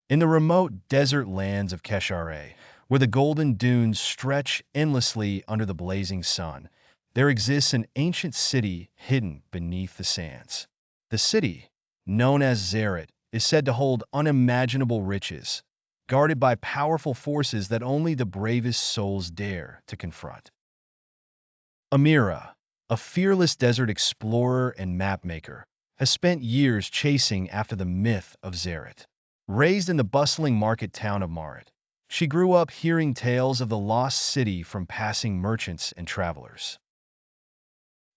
In the remote desert lands of Keshare, where the golden dunes stretch endlessly under the blazing sun, there exists an ancient city hidden beneath the sands. The city, known as Zarut, is said to hold unimaginable riches, guarded by powerful forces that only the bravest souls dare to confront. Amira, a fearless desert explorer and mapmaker, has spent years chasing after the myth of Zarut. Raised in the bustling market town of Marit, she grew up hearing tales of the lost city from passing merchants and travelers.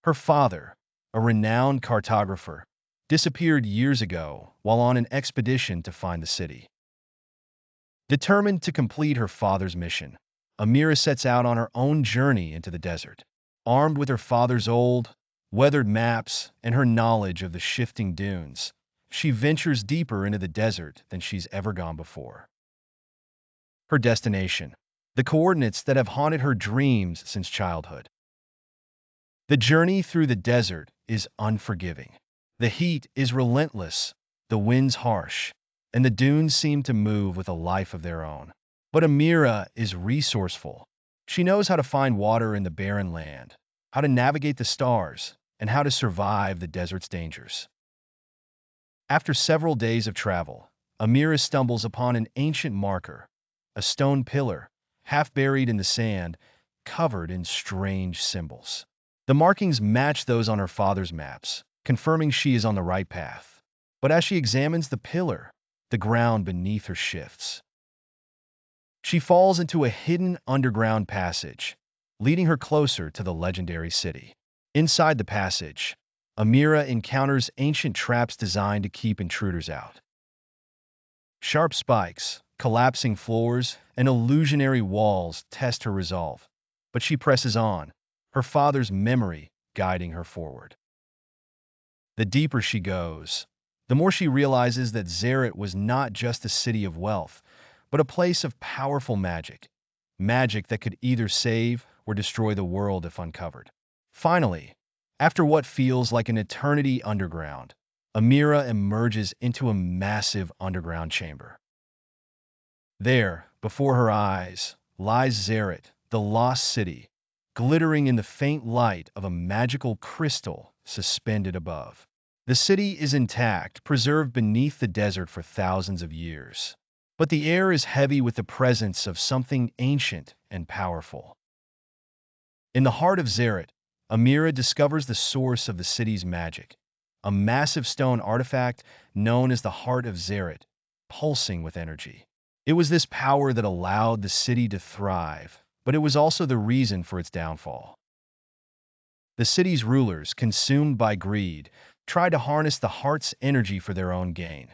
Her father, a renowned cartographer, disappeared years ago while on an expedition to find the city. Determined to complete her father's mission, Amira sets out on her own journey into the desert. Armed with her father's old, weathered maps and her knowledge of the shifting dunes, she ventures deeper into the desert than she's ever gone before. Her destination, the coordinates that have haunted her dreams since childhood. The journey through the desert is unforgiving. The heat is relentless, the winds harsh, and the dunes seem to move with a life of their own. But Amira is resourceful. She knows how to find water in the barren land, how to navigate the stars, and how to survive the desert's dangers. After several days of travel, Amira stumbles upon an ancient marker, a stone pillar, half buried in the sand, covered in strange symbols. The markings match those on her father's maps, confirming she is on the right path. But as she examines the pillar, the ground beneath her shifts. She falls into a hidden underground passage, leading her closer to the legendary city. Inside the passage, Amira encounters ancient traps designed to keep intruders out. Sharp spikes, collapsing floors, and illusionary walls test her resolve, but she presses on, her father's memory guiding her forward. The deeper she goes, the more she realizes that Zarut was not just a city of wealth, but a place of powerful magic, magic that could either save or destroy the world if uncovered. Finally, after what feels like an eternity underground, Amira emerges into a massive underground chamber. There, before her eyes, lies Zarut, the lost city, glittering in the faint light of a magical crystal suspended above. The city is intact, preserved beneath the desert for thousands of years. But the air is heavy with the presence of something ancient and powerful. In the heart of Zarut, Amira discovers the source of the city's magic, a massive stone artifact known as the Heart of Zarut, pulsing with energy. It was this power that allowed the city to thrive, but it was also the reason for its downfall. The city's rulers, consumed by greed, tried to harness the heart's energy for their own gain,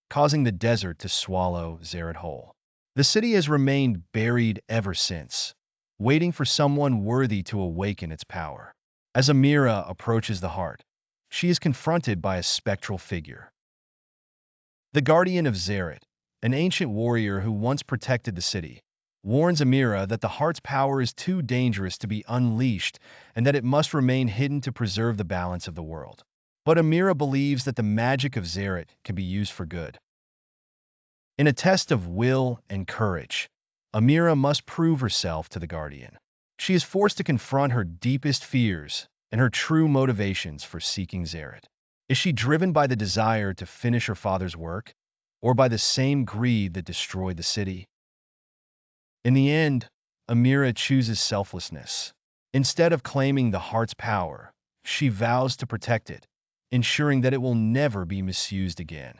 causing the desert to swallow Zarut whole. The city has remained buried ever since, waiting for someone worthy to awaken its power. As Amira approaches the heart, she is confronted by a spectral figure. The Guardian of Zarut, an ancient warrior who once protected the city, warns Amira that the heart's power is too dangerous to be unleashed and that it must remain hidden to preserve the balance of the world. But Amira believes that the magic of Zarut can be used for good. In a test of will and courage, Amira must prove herself to the Guardian. She is forced to confront her deepest fears and her true motivations for seeking Zarut. Is she driven by the desire to finish her father's work, or by the same greed that destroyed the city? In the end, Amira chooses selflessness. Instead of claiming the heart's power, she vows to protect it, ensuring that it will never be misused again.